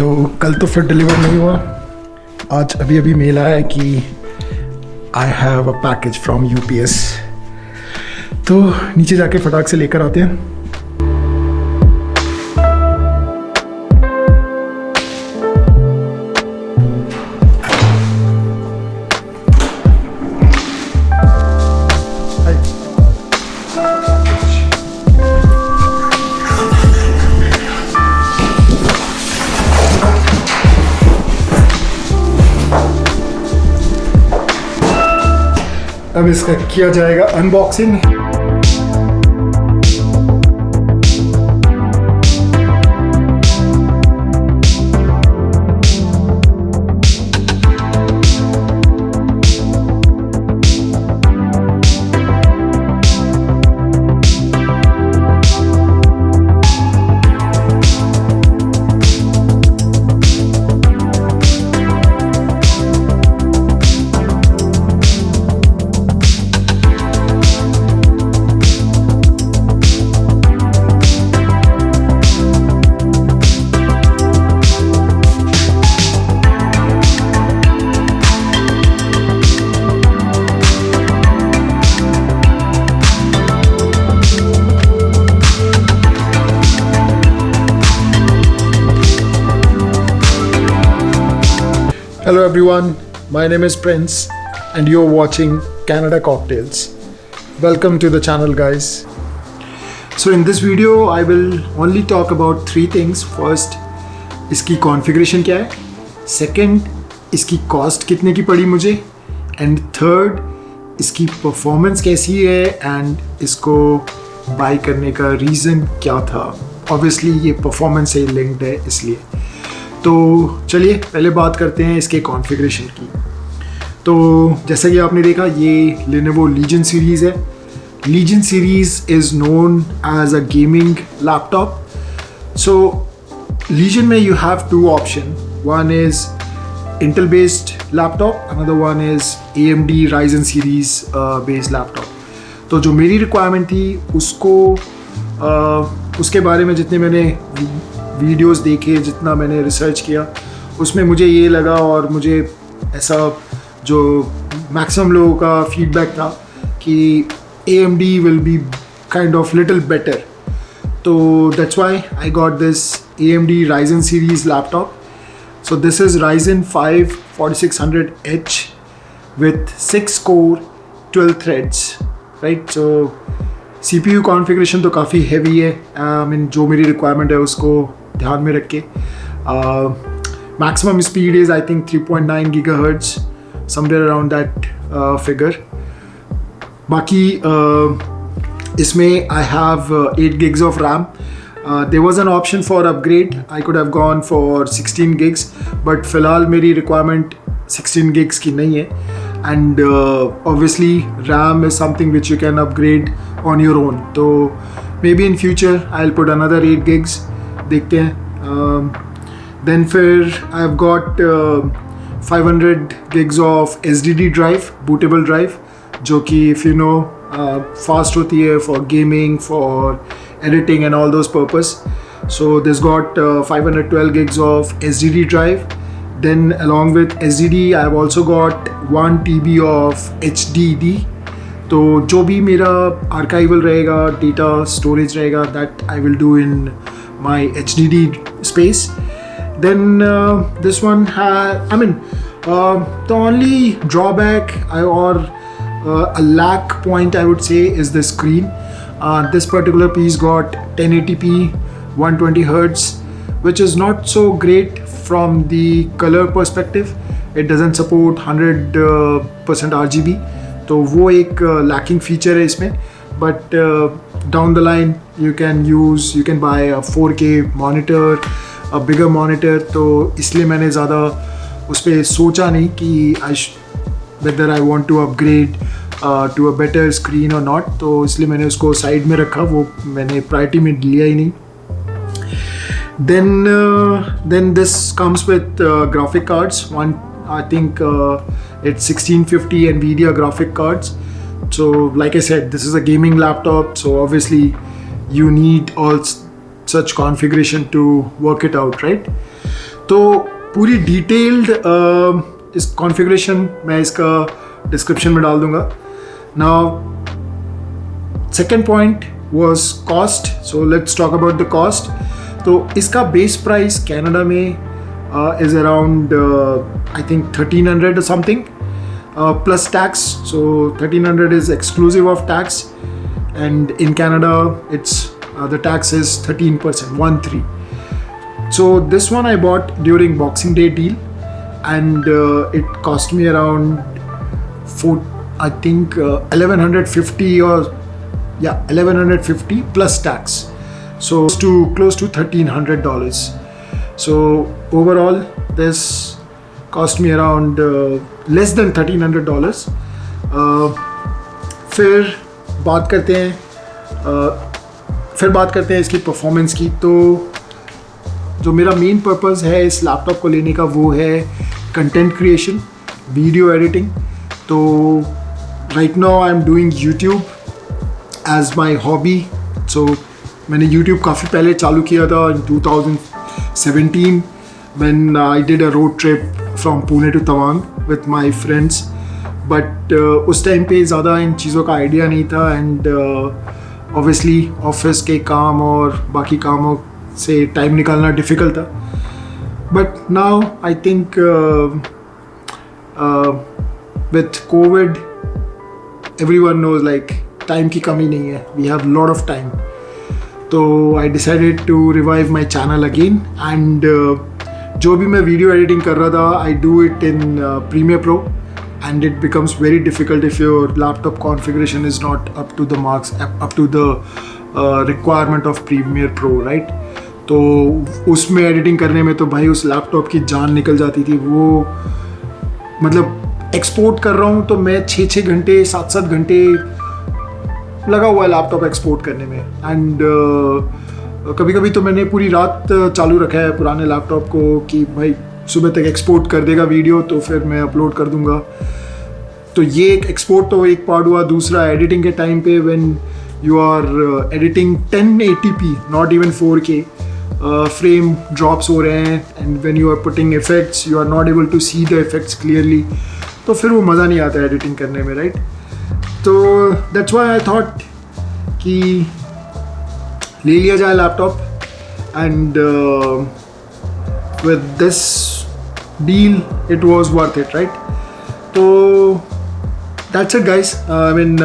तो कल तो फिर डिलीवर नहीं हुआ, आज अभी मेल आया कि I have a package from UPS. तो नीचे जाके फटाक से लेकर आते हैं। अब इसका किया जाएगा unboxing. Hello everyone, my name is Prince and you're watching Canada Cocktails. Welcome to the channel guys. So in this video I will only talk about three things. First, इसकी configuration क्या है, second, इसकी cost कितने की पड़ी मुझे, and third, इसकी performance कैसी है and इसको buy करने का reason क्या था. Obviously ये performance से linked है इसलिए. तो चलिए पहले बात करते हैं इसके कॉन्फ़िगरेशन की। तो जैसा कि आपने देखा, ये Lenevo Legion सीरीज़ है। Legion series is known as a gaming laptop. So Legion में you have two option, one is Intel based laptop, another one is AMD Ryzen series based laptop. तो जो मेरी रिक्वायरमेंट थी उसके बारे में जितने मैंने वीडियोस देखे, जितना मैंने रिसर्च किया, उसमें मुझे ये लगा और मुझे ऐसा जो मैक्सिमम लोगों का फीडबैक था कि AMD will be kind of little better. तो that's why I got this AMD Ryzen series laptop. So this is Ryzen 5 4600H with 6 core 12 threads, right. So CPU configuration तो काफ़ी हैवी है। I mean जो मेरी requirement है उसको ध्यान में रख के maximum speed is I think 3.9 GHz, somewhere around that figure. बाकी इसमें I have 8 gigs of RAM. There was an option for upgrade, I could have gone for 16 gigs, but फ़िलहाल मेरी रिक्वायरमेंट 16 gigs की नहीं है। And obviously RAM is something which you can upgrade on your own. तो maybe in future I'll put another 8 gigs, देखते हैं। Then फिर I've got 500 gigs of SSD drive, bootable drive, जो कि if you know fast होती है for gaming, for editing and all those purpose. So this got 512 gigs of SSD drive. Then along with SSD I've also got 1 TB of HDD. तो जो भी मेरा archival रहेगा, data storage रहेगा, that I will do in my HDD space. Then this one I mean the only drawback or a lack point I would say is the screen. This particular piece got 1080p 120 Hz, which is not so great from the color perspective. It doesn't support 100% RGB, तो वो एक lacking feature है इसमें। But down the line you can buy a 4K monitor, a bigger monitor. तो इसलिए मैंने ज़्यादा उस पर सोचा नहीं कि whether I want to upgrade to a better screen or not. तो इसलिए मैंने उसको साइड में रखा, वो मैंने प्रायोरिटी में लिया ही नहीं। Then this comes with graphic cards. One, I think it's 1650 NVIDIA graphic cards. So like I said, this is a gaming laptop, so obviously you need all such configuration to work it out, right? तो पूरी detailed इस configuration मैं इसका description में डाल दूंगा. Now second point was cost. So let's talk about the cost. तो इसका बेस प्राइस कनाडा में is around I think 1300 or something plus tax. So 1300 is exclusive of tax, and in Canada it's the tax is 13%, 13. So this one I bought during Boxing Day deal, and it cost me around I think 1150 or 1150 plus tax, so close to $1300. So overall this cost me around less than $1300. फिर बात करते हैं इसकी performance की. तो जो मेरा main purpose है इस लैपटॉप को लेने का वो है कंटेंट क्रिएशन, वीडियो एडिटिंग. तो right now I am doing YouTube as my hobby. So मैंने YouTube काफ़ी पहले चालू किया था in 2017 when I did a road trip from Pune to Tawang with my friends. But उस टाइम पे ज़्यादा इन चीज़ों का आइडिया नहीं था, and obviously ऑफिस के काम और बाकी कामों से टाइम निकालना डिफ़िकल्ट था. But now I think with COVID everyone knows like time की कमी नहीं है, we have lot of time. तो I decided to revive my channel again, and जो भी मैं वीडियो एडिटिंग कर रहा था I do it in Premiere Pro, and it becomes very difficult if your laptop configuration is not up to the marks, up to the requirement of Premiere Pro, right. तो उसमें editing करने में तो भाई उस लैपटॉप की जान निकल जाती थी. वो मतलब एक्सपोर्ट कर रहा हूँ तो मैं 6 घंटे 7 घंटे लगा हुआ है लैपटॉप एक्सपोर्ट करने में. एंड कभी कभी तो मैंने पूरी रात चालू रखा है पुराने लैपटॉप को कि भाई सुबह तक एक्सपोर्ट कर देगा वीडियो तो फिर मैं अपलोड कर दूंगा. तो ये एक एक्सपोर्ट तो एक पार्ट हुआ. दूसरा एडिटिंग के टाइम पे when you are editing 1080p not even 4K, frame drops हो रहे हैं, and when you are putting effects you are not able to see the effects clearly, तो फिर वो मज़ा नहीं आता एडिटिंग करने में, राइट. तो दैट्स व्हाई आई थॉट कि ले लिया जाए laptop, and with this deal it was worth it, right. तो that's it guys. I mean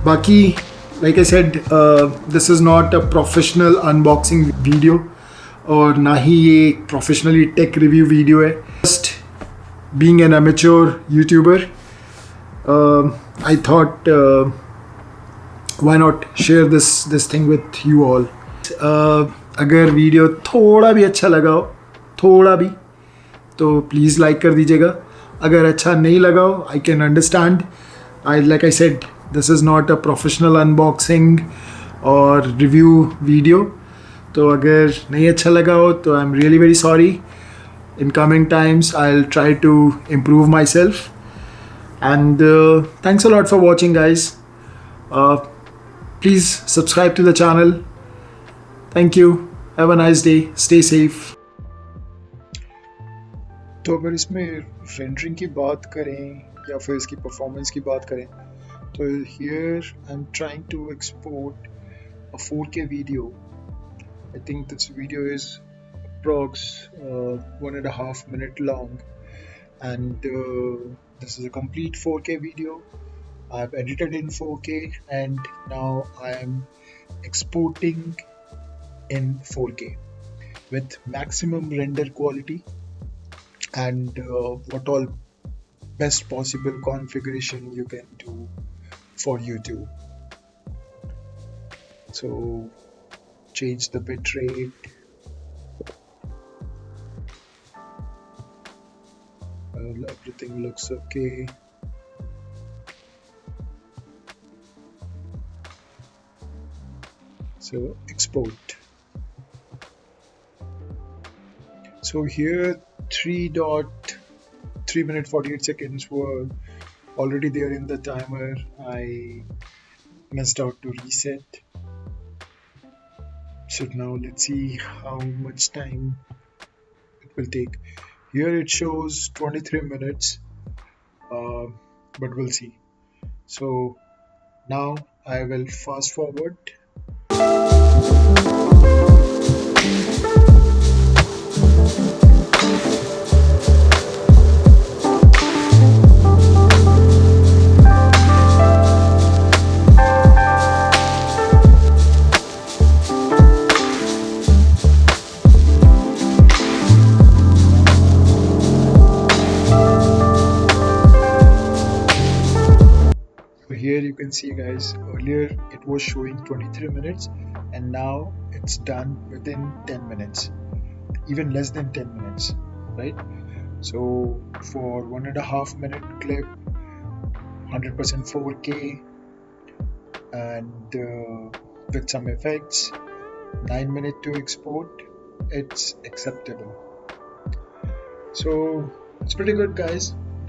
बाकी like I said this is not a professional unboxing video, और ना ही ये एक प्रोफेशनली टेक रिव्यू वीडियो है. Just being an amateur YouTuber, I thought why not share this thing with you all. अगर video थोड़ा भी अच्छा लगा हो, थोड़ा भी, तो प्लीज़ लाइक कर दीजिएगा. अगर अच्छा नहीं लगा हो I can understand. like I said, this is not a professional unboxing और रिव्यू वीडियो. तो अगर नहीं अच्छा लगा हो तो I am really very sorry. In coming times I'll try to improve myself. And thanks a lot for watching, guys. Please subscribe to the channel. Thank you. Have a nice day. Stay safe. तो अगर इसमें rendering की बात करें या फिर इसकी performance की बात करें, तो here I'm trying to export a 4K video. I think this video is approx 1.5 minute long, and this is a complete 4K video. I've edited in 4K and now I am exporting in 4K with maximum render quality and what all best possible configuration you can do for YouTube. So change the bitrate, everything looks okay. So export. So here 3 minute 48 seconds were already there in the timer. I messed out to reset. So now let's see how much time will take. Here it shows 23 minutes, uh, but we'll see. So now I will fast forward. So here you can see, guys, earlier it was showing 23 minutes and now it's done within 10 minutes, even less than 10 minutes, right? So for 1.5 minute clip, 100% 4K, and with some effects, 9 minutes to export, it's acceptable. So it's pretty good, guys.